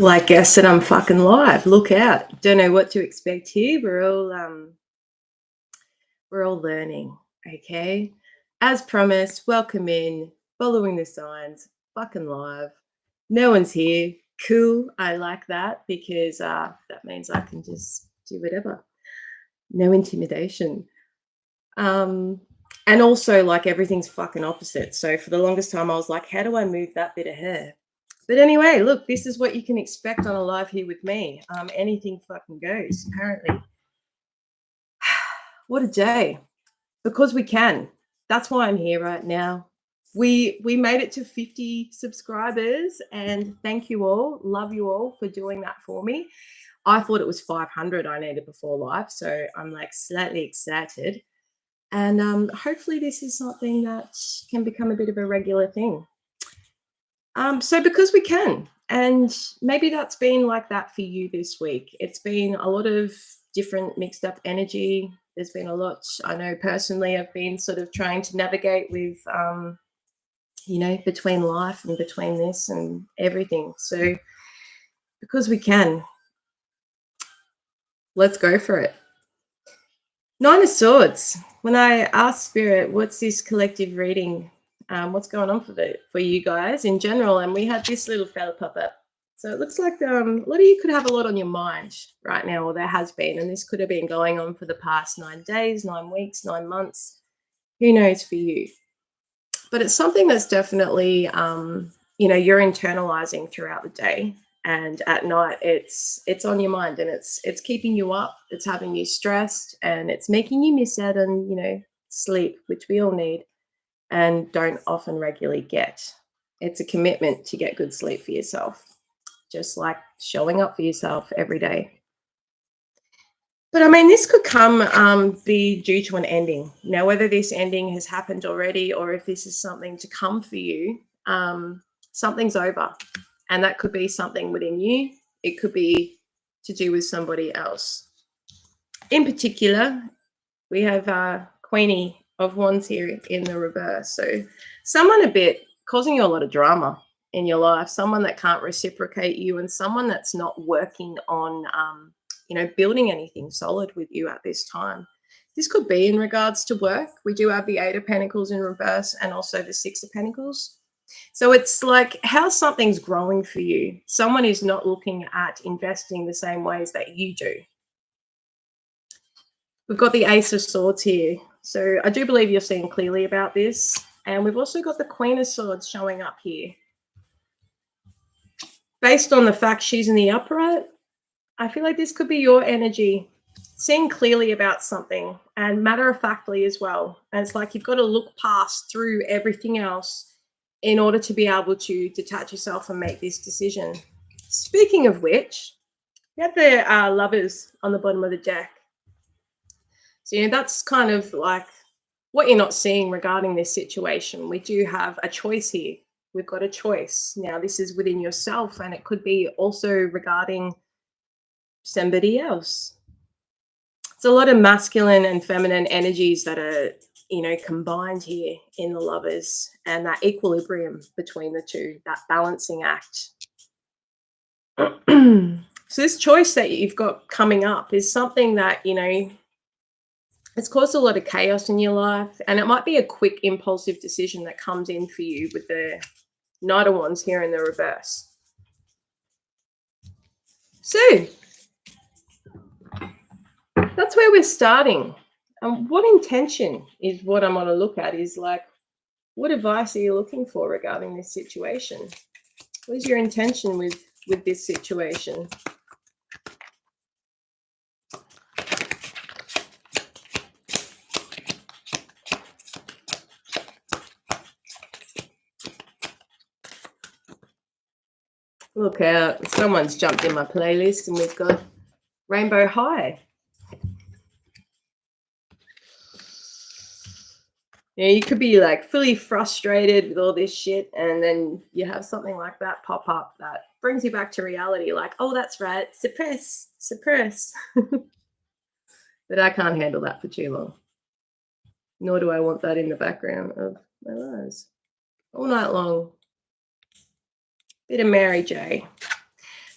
Like guess that I'm fucking live. Look out. Don't know what to expect here. We're all learning. Okay. As promised, welcome in, following the signs, fucking live. No one's here. Cool. I like that because that means I can just do whatever. No intimidation. And also like everything's fucking opposite. So for the longest time I was like, how do I move that bit of hair? But anyway, look, this is what you can expect on a live here with me. Anything fucking goes, apparently. What a day. Because we can. That's why I'm here right now. We made it to 50 subscribers, and thank you all. Love you all for doing that for me. I thought it was 500 I needed before live, so I'm like slightly excited. And hopefully this is something that can become a bit of a regular thing. So because we can, and maybe that's been like that for you this week. It's been a lot of different mixed up energy. There's been a lot, I know personally, I've been sort of trying to navigate with, between life and between this and everything. So because we can, let's go for it. Nine of Swords. When I asked Spirit, what's this collective reading? What's going on for you guys in general? And we had this little fella pop up. So it looks like a lot of you could have a lot on your mind right now, or there has been, and this could have been going on for the past 9 days, 9 weeks, 9 months. Who knows for you? But it's something that's definitely, you're internalizing throughout the day, and at night it's on your mind, and it's keeping you up. It's having you stressed, and it's making you miss out on sleep, which we all need and don't often regularly get. It's a commitment to get good sleep for yourself, just like showing up for yourself every day. But I mean, this could be due to an ending. Now, whether this ending has happened already or if this is something to come for you, something's over. And that could be something within you. It could be to do with somebody else. In particular, we have Queenie of Wands here in the reverse. So someone a bit causing you a lot of drama in your life, someone that can't reciprocate you, and someone that's not working on, building anything solid with you at this time. This could be in regards to work. We do have the 8 of Pentacles in reverse and also the 6 of Pentacles. So it's like how something's growing for you. Someone is not looking at investing the same ways that you do. We've got the Ace of Swords here. So I do believe you're seeing clearly about this. And we've also got the Queen of Swords showing up here. Based on the fact she's in the upright, I feel like this could be your energy, seeing clearly about something, and matter-of-factly as well. And it's like you've got to look past through everything else in order to be able to detach yourself and make this decision. Speaking of which, we have the Lovers on the bottom of the deck. So, that's kind of like what you're not seeing regarding this situation. We do have a choice here. We've got a choice. Now, this is within yourself, and it could be also regarding somebody else. It's a lot of masculine and feminine energies that are, combined here in the Lovers, and that equilibrium between the two, that balancing act. So this choice that you've got coming up is something that, it's caused a lot of chaos in your life, and it might be a quick impulsive decision that comes in for you with the Knight of Wands here in the reverse. So that's where we're starting. What intention is what I'm going to look at is like, what advice are you looking for regarding this situation? What is your intention with this situation? Look out, someone's jumped in my playlist and we've got Rainbow High. You could be like fully frustrated with all this shit, and then you have something like that pop up that brings you back to reality, like, oh, that's right, suppress. But I can't handle that for too long. Nor do I want that in the background of my lives all night long. Bit of Mary J.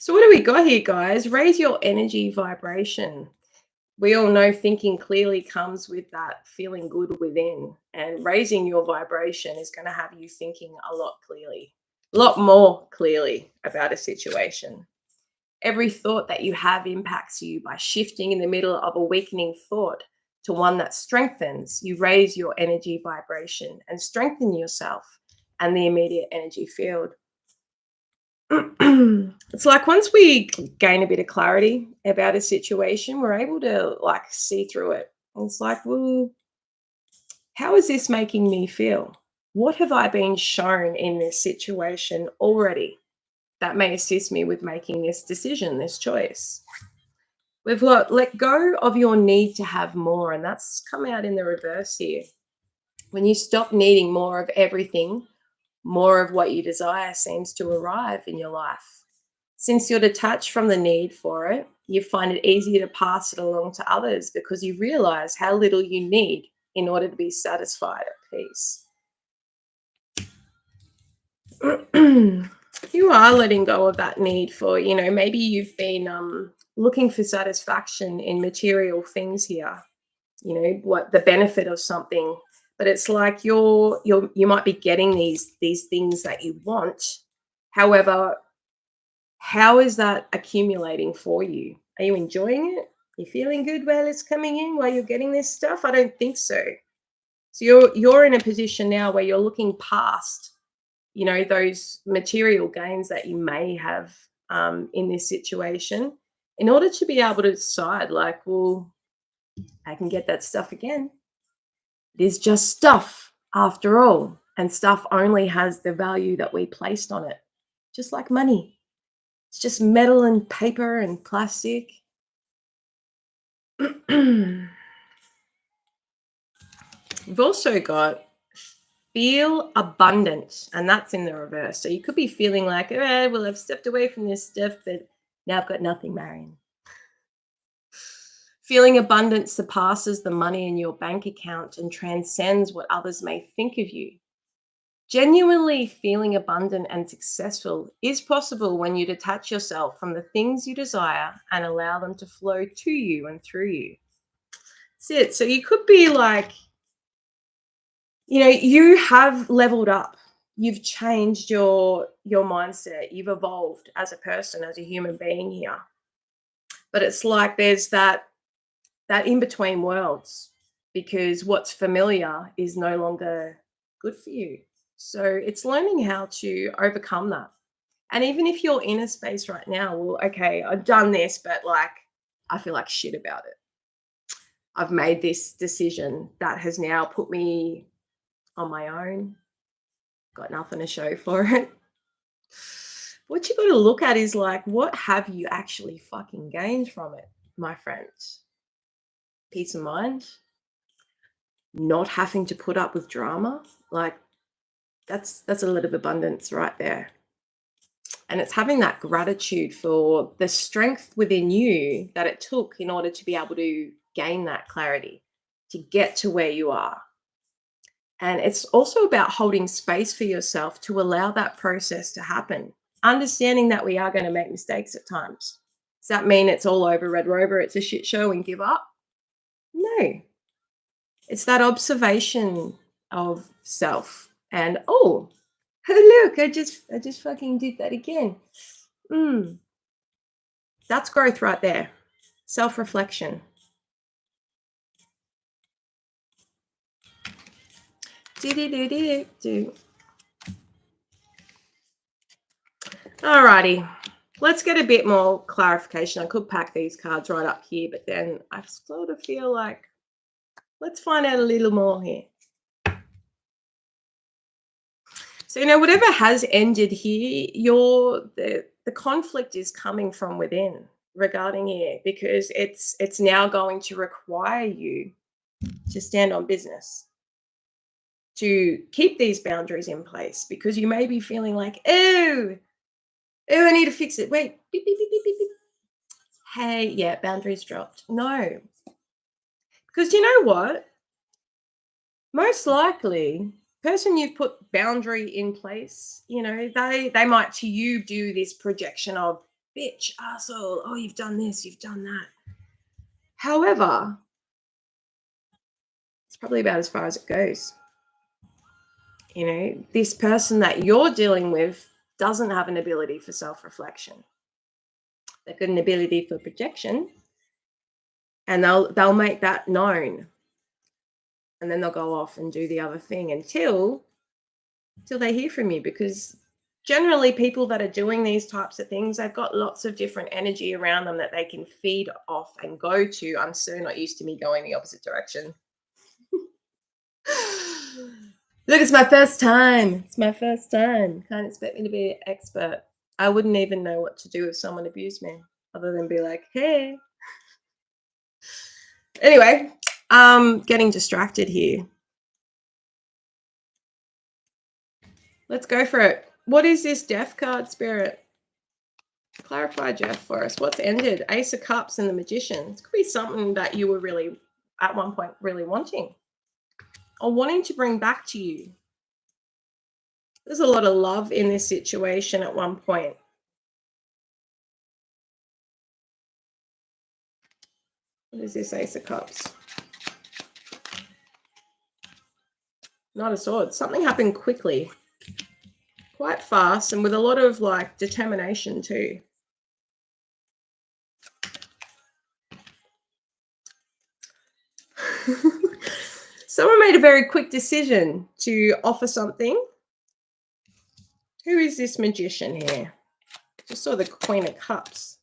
So what do we got here, guys? Raise your energy vibration. We all know thinking clearly comes with that feeling good within, and raising your vibration is going to have you thinking a lot clearly, a lot more clearly about a situation. Every thought that you have impacts you. By shifting in the middle of a weakening thought to one that strengthens, you raise your energy vibration and strengthen yourself and the immediate energy field. It's like once we gain a bit of clarity about a situation, we're able to like see through it. And it's like, well, how is this making me feel? What have I been shown in this situation already that may assist me with making this decision, this choice? We've got let go of your need to have more, and that's come out in the reverse here. When you stop needing more of everything, more of what you desire seems to arrive in your life. Since you're detached from the need for it, you find it easier to pass it along to others because you realize how little you need in order to be satisfied at peace. You are letting go of that need for, maybe you've been looking for satisfaction in material things here, what the benefit of something, but it's like you might be getting these things that you want. However, how is that accumulating for you? Are you enjoying it? You feeling good while it's coming in, while you're getting this stuff? I don't think so. So you're in a position now where you're looking past, those material gains that you may have in this situation, in order to be able to decide, like, well, I can get that stuff again. It is just stuff after all, and stuff only has the value that we placed on it, just like money. It's just metal and paper and plastic. We've also got feel abundant, and that's in the reverse. So you could be feeling like, well, I've stepped away from this stuff, but now I've got nothing, Marion. Feeling abundant surpasses the money in your bank account and transcends what others may think of you. Genuinely feeling abundant and successful is possible when you detach yourself from the things you desire and allow them to flow to you and through you. That's it. So you could be like, you have leveled up. You've changed your mindset. You've evolved as a person, as a human being here. But it's like there's that in between worlds, because what's familiar is no longer good for you. So it's learning how to overcome that. And even if you're in a space right now, well, okay, I've done this, but like I feel like shit about it. I've made this decision that has now put me on my own. Got nothing to show for it. What you got to look at is like, what have you actually fucking gained from it, my friends? Peace of mind, not having to put up with drama. Like that's a lot of abundance right there. And it's having that gratitude for the strength within you that it took in order to be able to gain that clarity, to get to where you are. And it's also about holding space for yourself to allow that process to happen, understanding that we are going to make mistakes at times. Does that mean it's all over, Red Rover, it's a shit show and give up? No. It's that observation of self. And oh, look, I just fucking did that again. That's growth right there. Self-reflection. Alrighty, let's get a bit more clarification. I could pack these cards right up here, but then I sort of feel like let's find out a little more here. So, whatever has ended here, the conflict is coming from within regarding here, because it's now going to require you to stand on business, to keep these boundaries in place, because you may be feeling like, oh, I need to fix it. Wait, beep, beep, beep, beep, beep, beep. Hey, yeah, boundaries dropped. No, because you know what? Most likely, person you've put boundary in place, they might to you do this projection of bitch, asshole, oh, you've done this, you've done that. However, it's probably about as far as it goes. You know, this person that you're dealing with doesn't have an ability for self-reflection. They've got an ability for projection, and they'll make that known, and then they'll go off and do the other thing until they hear from you, because generally people that are doing these types of things, they've got lots of different energy around them that they can feed off and go to. I'm so not used to me going the opposite direction. Look, it's my first time. It's my first time. Can't expect me to be an expert. I wouldn't even know what to do if someone abused me, other than be like, hey. Anyway, getting distracted here. Let's go for it. What is this death card, Spirit? Clarify, Jeff, for us. What's ended? Ace of Cups and the Magician. This could be something that you were really, at one point, really wanting or wanting to bring back to you. There's a lot of love in this situation at one point. What is this Ace of Cups? Knight of Swords. Something happened quickly, quite fast, and with a lot of like determination too. Someone made a very quick decision to offer something. Who is this Magician here? Just saw the Queen of Cups.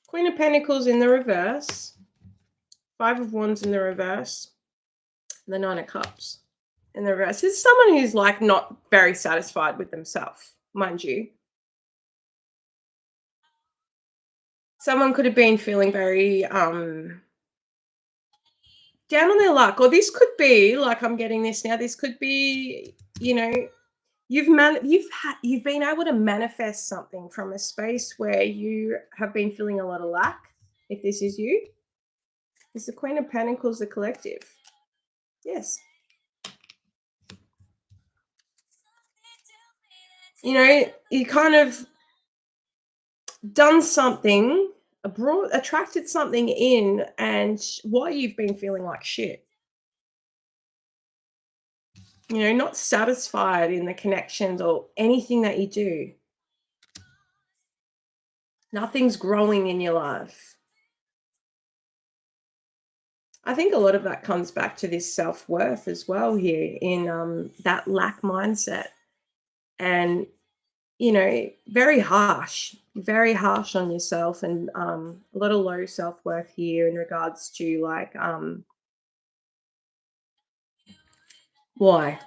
Queen of Pentacles in the reverse. Five of Wands in the reverse. And the Nine of Cups in the reverse. It's someone who's like not very satisfied with themselves, mind you. Someone could have been feeling very down on their luck, or this could be like, I'm getting this now, this could be, you know, you've been able to manifest something from a space where you have been feeling a lot of lack. If this is you, it's the Queen of Pentacles, the collective. Yes. You know, you kind of done something, attracted something in, and why you've been feeling like shit. You know, not satisfied in the connections or anything that you do. Nothing's growing in your life. I think a lot of that comes back to this self-worth as well here, in that lack mindset. And, you know, very harsh on yourself, and a lot of low self-worth here in regards to like, why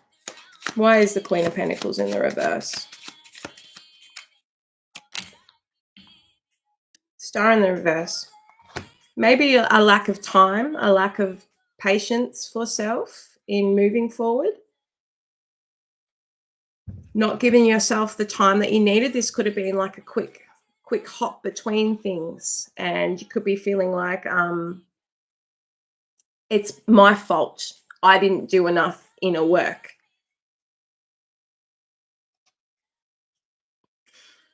is the Queen of Pentacles in the reverse? Star in the reverse. Maybe a lack of time, a lack of patience for self in moving forward. Not giving yourself the time that you needed. This could have been like a quick hop between things, and you could be feeling like it's my fault. I didn't do enough inner work.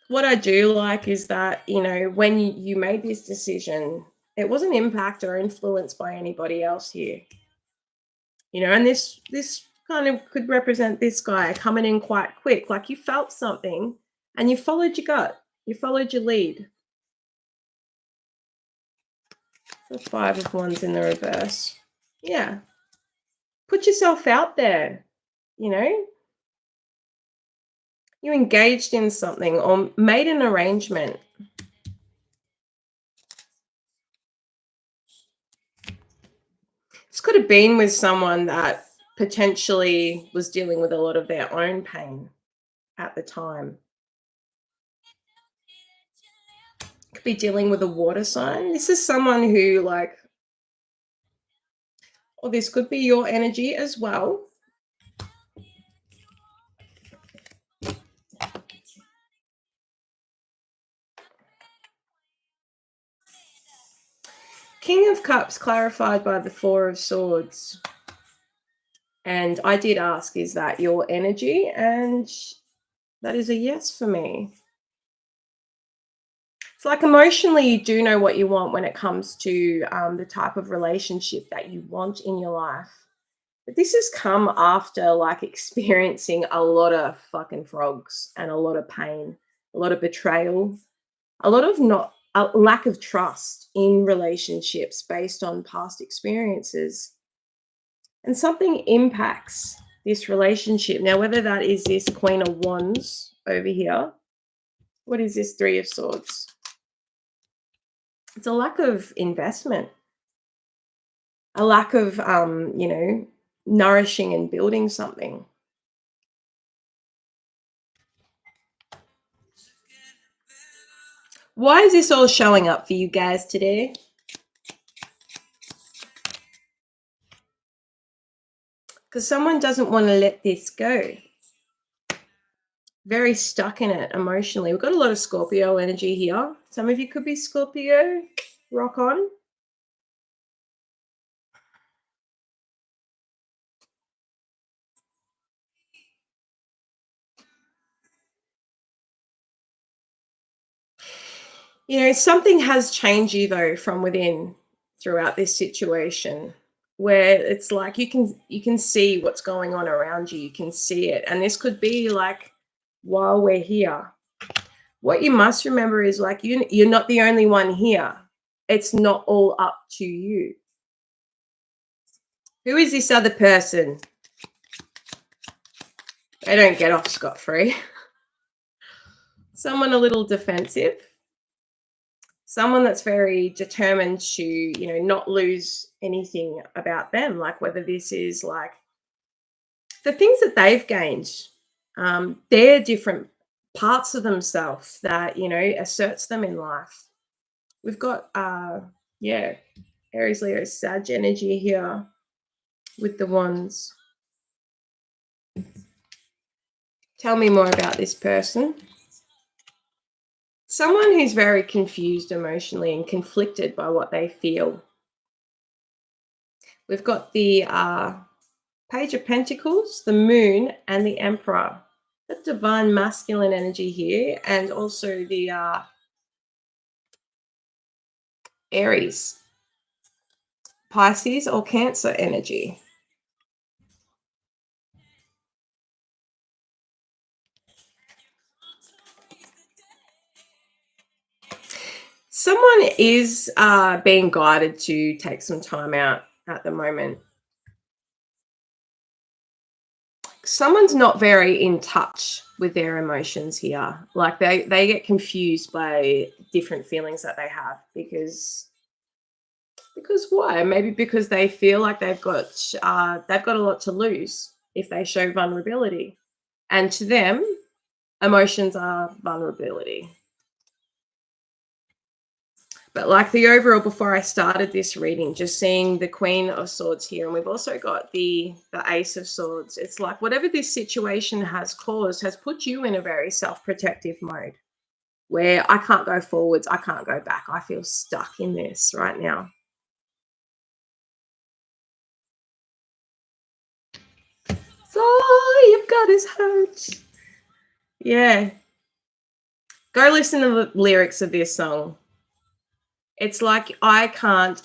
What I do like is that, you know, when you made this decision, it wasn't impacted or influenced by anybody else here. You know, and this kind of could represent this guy coming in quite quick. Like you felt something and you followed your gut. You followed your lead. The Five of Wands in the reverse. Yeah. Put yourself out there, you know. You engaged in something or made an arrangement. This could have been with someone that potentially was dealing with a lot of their own pain at the time. Could be dealing with a water sign. This is someone who like, or this could be your energy as well. King of Cups clarified by the Four of Swords. And I did ask, is that your energy? And that is a yes for me. It's like emotionally, you do know what you want when it comes to the type of relationship that you want in your life. But this has come after like experiencing a lot of fucking frogs and a lot of pain, a lot of betrayal, a lot of not a lack of trust in relationships based on past experiences. And something impacts this relationship. Now, whether that is this Queen of Wands over here, what is this Three of Swords? It's a lack of investment, a lack of, nourishing and building something. Why is this all showing up for you guys today? Because someone doesn't want to let this go. Very stuck in it emotionally. We've got a lot of Scorpio energy here. Some of you could be Scorpio. Rock on. You know, something has changed you though from within throughout this situation where it's like you can see what's going on around you. You can see it. And this could be like while we're here. What you must remember is like you're not the only one here. It's not all up to you. Who is this other person? They don't get off scot-free. Someone a little defensive. Someone that's very determined to, not lose anything about them. Like whether this is like the things that they've gained, they're different parts of themselves that, asserts them in life. We've got, Aries, Leo, Sag energy here with the wands. Tell me more about this person. Someone who's very confused emotionally and conflicted by what they feel. We've got the Page of Pentacles, the Moon, and the Emperor. That divine masculine energy here, and also the Aries, Pisces, or Cancer energy. Someone is being guided to take some time out at the moment. Someone's not very in touch with their emotions here. Like they get confused by different feelings that they have because why? Maybe because they feel like they've got a lot to lose if they show vulnerability, and to them, emotions are vulnerability. But like the overall, before I started this reading, just seeing the Queen of Swords here, and we've also got the Ace of Swords. It's like whatever this situation has caused has put you in a very self-protective mode where I can't go forwards, I can't go back. I feel stuck in this right now. So all you've got is hurt. Yeah. Go listen to the lyrics of this song. It's like you can't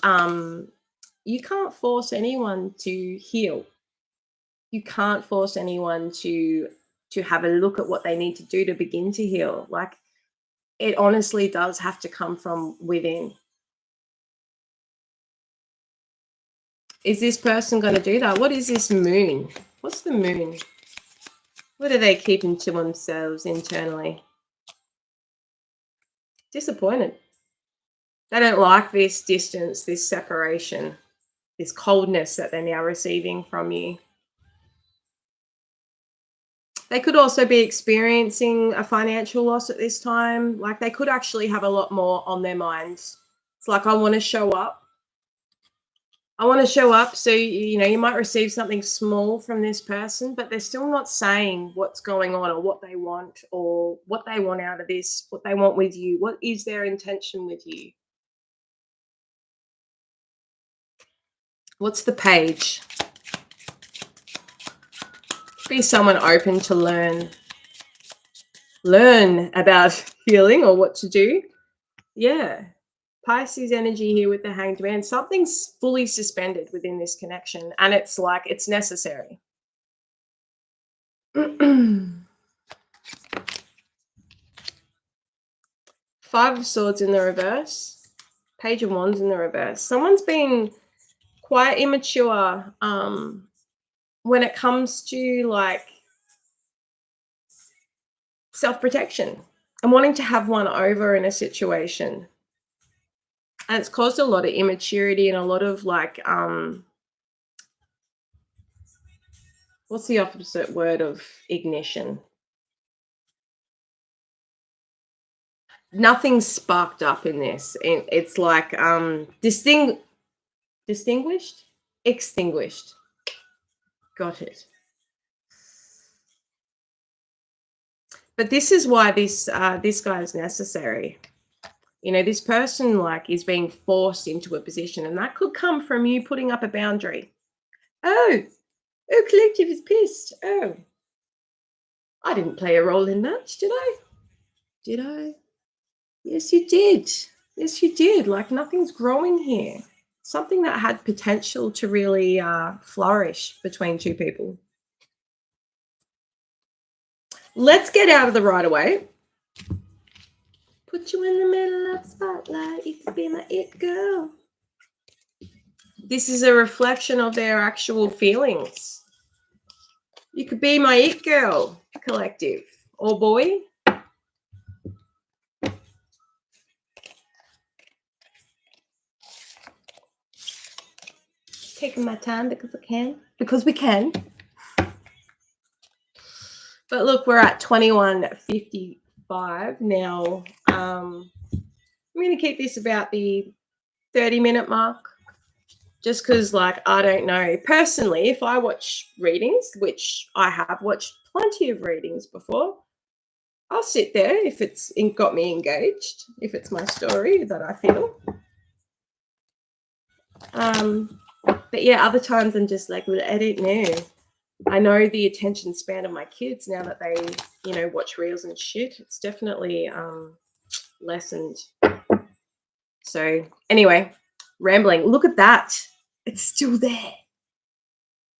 force anyone to heal. You can't force anyone to have a look at what they need to do to begin to heal. Like it honestly does have to come from within. Is this person going to do that? What is this moon? What's the moon? What are they keeping to themselves internally? Disappointed. They don't like this distance, this separation, this coldness that they're now receiving from you. They could also be experiencing a financial loss at this time. Like they could actually have a lot more on their minds. It's like, I want to show up. I want to show up. So, you might receive something small from this person, but they're still not saying what's going on or what they want out of this, what they want with you. What is their intention with you? What's the Page? Be someone open to learn about healing or what to do. Yeah. Pisces energy here with the Hanged Man. Something's fully suspended within this connection, and it's like it's necessary. Five of Swords in the reverse. Page of Wands in the reverse. Someone's been quite immature when it comes to like self-protection and wanting to have one over in a situation. And it's caused a lot of immaturity and a lot of like what's the opposite word of ignition? Nothing's sparked up in this. It's like distinguished, extinguished. Got it. But this is why this guy is necessary. You know, this person like is being forced into a position, and that could come from you putting up a boundary. Oh, collective is pissed. Oh, I didn't play a role in that, did I? Did I? Yes, you did. Yes, you did. Like nothing's growing here. Something that had potential to really flourish between two people. Let's get out of the right away. Put you in the middle of the spotlight. You could be my it girl. This is a reflection of their actual feelings. You could be my it girl, collective or boy. Taking my time because I can. Because we can. But look, we're at 21:55 now. I'm going to keep this about the 30-minute mark. Just because, like, I don't know. Personally, if I watch readings, which I have watched plenty of readings before, I'll sit there if it's got me engaged, if it's my story that I feel. But yeah, other times I'm just like, well, I don't know. I know the attention span of my kids now that they, you know, watch reels and shit. It's definitely lessened. So anyway, rambling. Look at that. It's still there.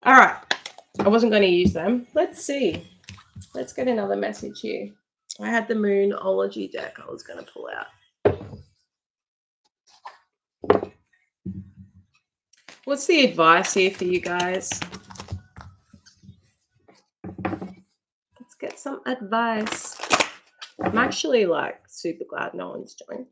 All right. I wasn't going to use them. Let's see. Let's get another message here. I had the Moonology deck I was going to pull out. What's the advice here for you guys? Let's get some advice. I'm actually like super glad no one's joined.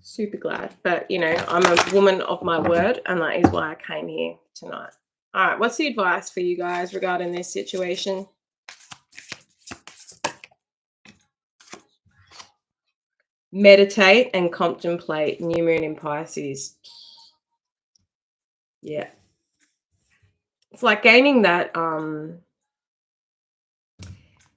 Super glad. But, you know, I'm a woman of my word, and that is why I came here tonight. All right, what's the advice for you guys regarding this situation? Meditate and contemplate. New moon in Pisces. Yeah. It's like gaining that,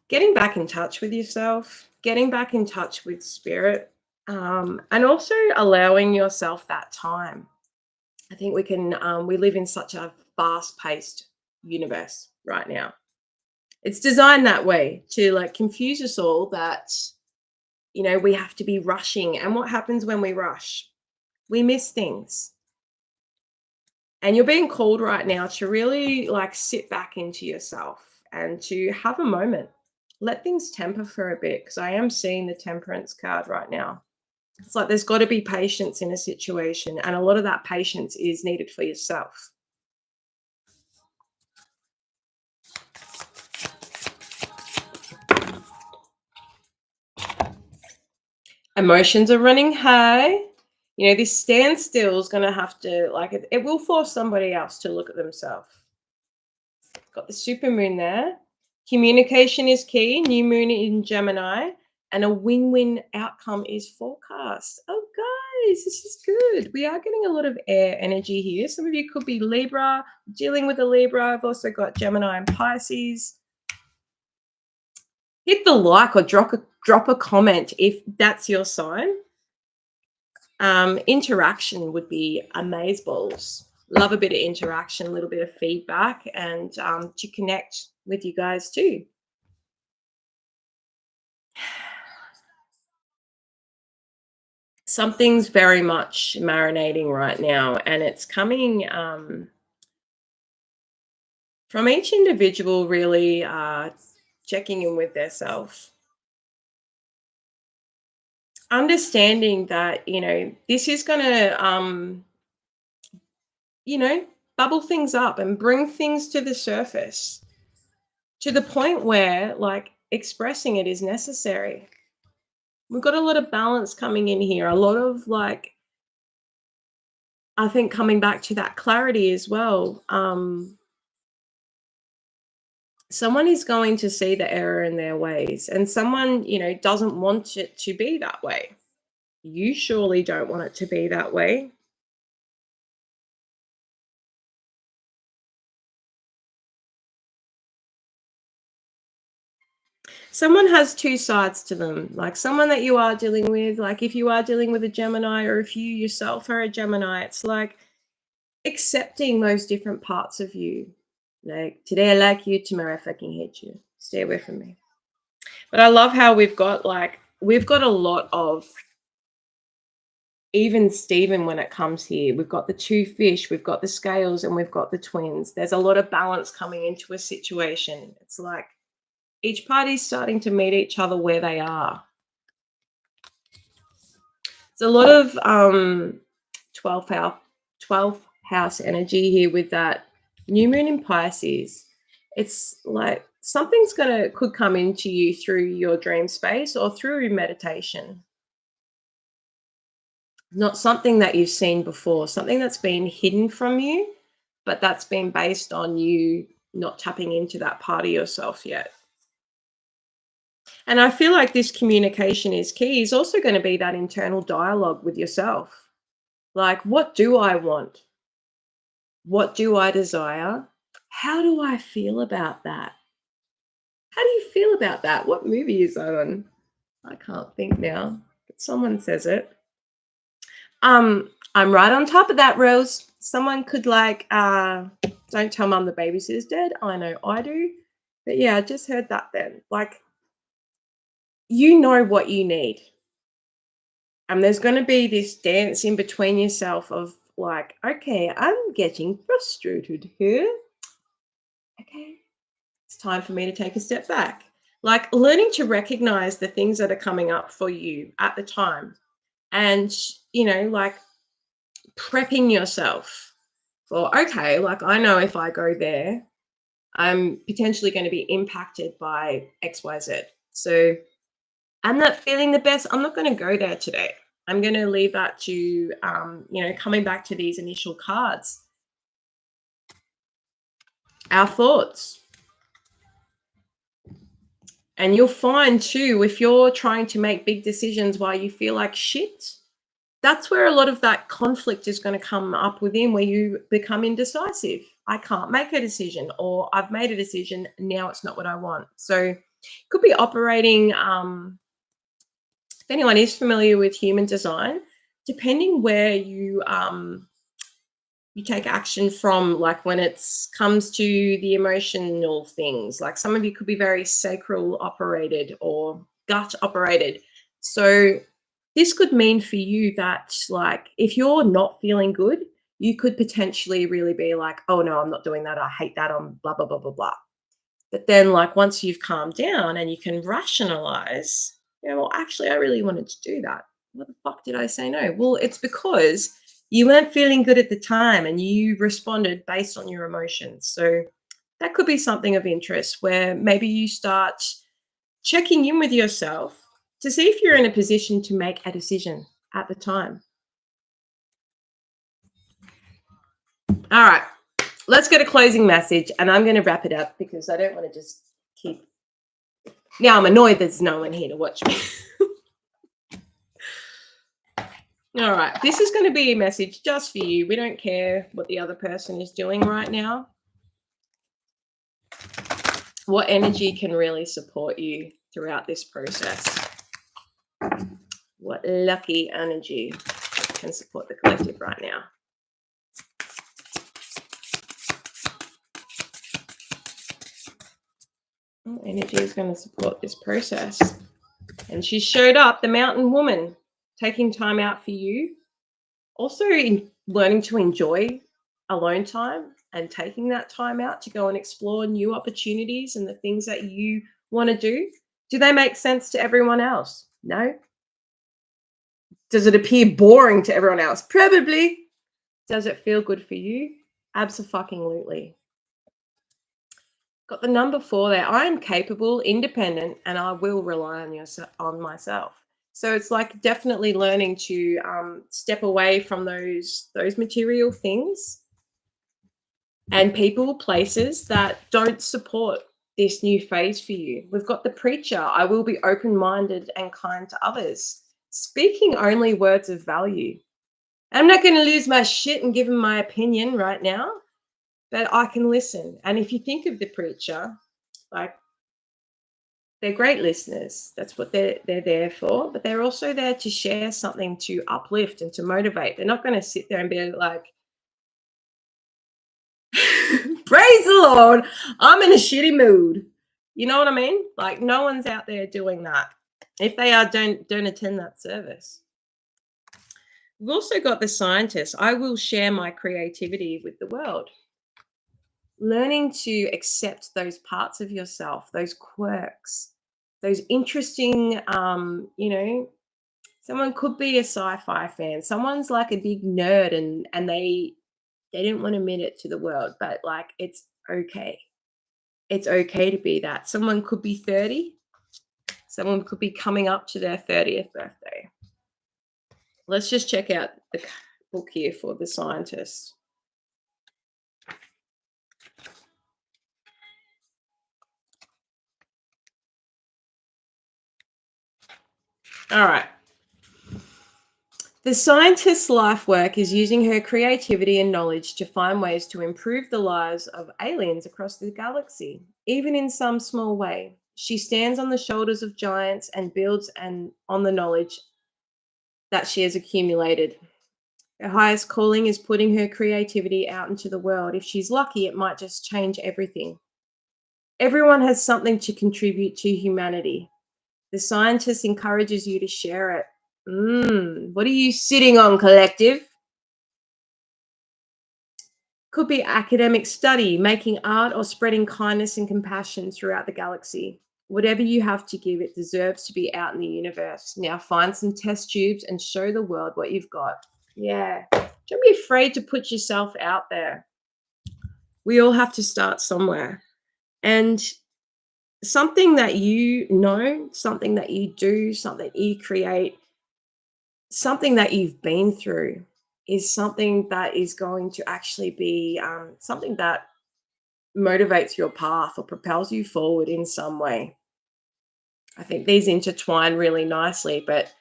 getting back in touch with yourself, getting back in touch with spirit, and also allowing yourself that time. I think we can, we live in such a fast-paced universe right now. It's designed that way to like confuse us all that, you know, we have to be rushing. And what happens when we rush? We miss things. And you're being called right now to really like sit back into yourself and to have a moment. Let things temper for a bit, because I am seeing the Temperance card right now. It's like there's got to be patience in a situation, and a lot of that patience is needed for yourself. Emotions are running high. You know, this standstill is going to have to, like, it will force somebody else to look at themselves. Got the super moon there. Communication is key. New moon in Gemini. And a win-win outcome is forecast. Oh, guys, this is good. We are getting a lot of air energy here. Some of you could be Libra, dealing with a Libra. I've also got Gemini and Pisces. Hit the like or drop a comment if that's your sign. Interaction would be amazeballs. Love a bit of interaction, a little bit of feedback, and to connect with you guys too. Something's very much marinating right now, and it's coming from each individual really checking in with their self, understanding that, this is going to, you know, bubble things up and bring things to the surface to the point where, like, expressing it is necessary. We've got a lot of balance coming in here, a lot of, like, I think coming back to that clarity as well. Someone is going to see the error in their ways, and someone, doesn't want it to be that way. You surely don't want it to be that way. Someone has two sides to them, like someone that you are dealing with, like if you are dealing with a Gemini, or if you yourself are a Gemini, it's like accepting those different parts of you. Like, today I like you, tomorrow I fucking hate you. Stay away from me. But I love how we've got a lot of even Steven when it comes here. We've got the two fish, we've got the scales, and we've got the twins. There's a lot of balance coming into a situation. It's like each party's starting to meet each other where they are. It's a lot of 12th house 12th house energy here with that new moon in Pisces. It's like something's could come into you through your dream space or through meditation. Not something that you've seen before, something that's been hidden from you, but that's been based on you not tapping into that part of yourself yet. And I feel like this communication is key, is also going to be that internal dialogue with yourself. Like, what do I want? What do I desire? How do I feel about that? How do you feel about that? What movie is that on? I can't think now, but someone says it. I'm right on top of that, Rose. Someone could don't tell mum the babysitter's dead. I know I do. But yeah, I just heard that then. Like, you know what you need. And there's going to be this dance in between yourself of like, okay, I'm getting frustrated here. Okay, it's time for me to take a step back. Like, learning to recognize the things that are coming up for you at the time. And, like, prepping yourself for, okay, like, I know if I go there, I'm potentially going to be impacted by XYZ. So I'm not feeling the best. I'm not going to go there today. I'm going to leave that to, coming back to these initial cards, our thoughts. And you'll find too, if you're trying to make big decisions while you feel like shit, that's where a lot of that conflict is going to come up within, where you become indecisive. I can't make a decision, or I've made a decision, now it's not what I want. So could be operating, if anyone is familiar with human design, depending where you take action from, like when it comes to the emotional things, like some of you could be very sacral operated or gut operated. So this could mean for you that, like, if you're not feeling good, you could potentially really be like, oh no, I'm not doing that, I hate that, I'm blah blah blah blah blah. But then, like, once you've calmed down and you can rationalize, well, actually I really wanted to do that, what the fuck did I say no? Well, it's because you weren't feeling good at the time and you responded based on your emotions. So that could be something of interest, where maybe you start checking in with yourself to see if you're in a position to make a decision at the time. All right, let's get a closing message, and I'm going to wrap it up because I don't want to just keep. Now I'm annoyed there's no one here to watch me. All right, this is going to be a message just for you. We don't care what the other person is doing right now. What energy can really support you throughout this process? What lucky energy can support the collective right now? What energy is going to support this process? And she showed up, the mountain woman, taking time out for you. Also learning to enjoy alone time and taking that time out to go and explore new opportunities and the things that you want to do. Do they make sense to everyone else? No. Does it appear boring to everyone else? Probably. Does it feel good for you? Absolutely. Got the number 4 there. I am capable, independent, and I will rely on myself. So it's like definitely learning to step away from those material things and people, places that don't support this new phase for you. We've got the preacher. I will be open-minded and kind to others, speaking only words of value. I'm not going to lose my shit and give him my opinion right now, but I can listen. And if you think of the preacher, like, they're great listeners. That's what they're there for. But they're also there to share something to uplift and to motivate. They're not going to sit there and be like, praise the Lord, I'm in a shitty mood. You know what I mean? Like, no one's out there doing that. If they are, don't attend that service. We've also got the scientist. I will share my creativity with the world. Learning to accept those parts of yourself, those quirks, those interesting, someone could be a sci-fi fan. Someone's like a big nerd and they didn't want to admit it to the world, but like, it's okay. It's okay to be that. Someone could be 30. Someone could be coming up to their 30th birthday. Let's just check out the book here for the scientist. All right. The scientist's life work is using her creativity and knowledge to find ways to improve the lives of aliens across the galaxy, even in some small way. She stands on the shoulders of giants and builds on the knowledge that she has accumulated. Her highest calling is putting her creativity out into the world. If she's lucky, it might just change everything. Everyone has something to contribute to humanity. The scientist encourages you to share it. What are you sitting on, collective? Could be academic study, making art, or spreading kindness and compassion throughout the galaxy. Whatever you have to give, it deserves to be out in the universe. Now find some test tubes and show the world what you've got. Yeah. Don't be afraid to put yourself out there. We all have to start somewhere. And something that you know, something that you do, something you create, something that you've been through is something that is going to actually be something that motivates your path or propels you forward in some way. I think these intertwine really nicely, but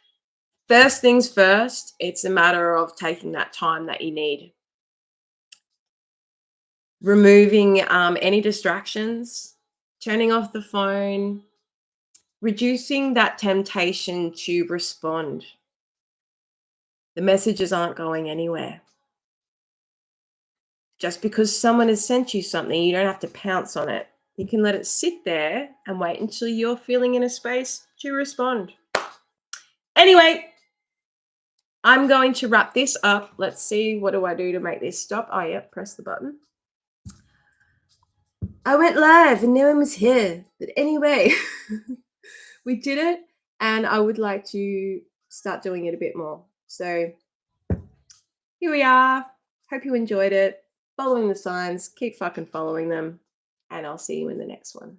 first things first, it's a matter of taking that time that you need. Removing any distractions, turning off the phone, reducing that temptation to respond. The messages aren't going anywhere. Just because someone has sent you something, you don't have to pounce on it. You can let it sit there and wait until you're feeling in a space to respond. Anyway, I'm going to wrap this up. Let's see, what do I do to make this stop? Oh, yeah, press the button. I went live and no one was here. But anyway, we did it, and I would like to start doing it a bit more. So here we are. Hope you enjoyed it. Following the signs, keep fucking following them, and I'll see you in the next one.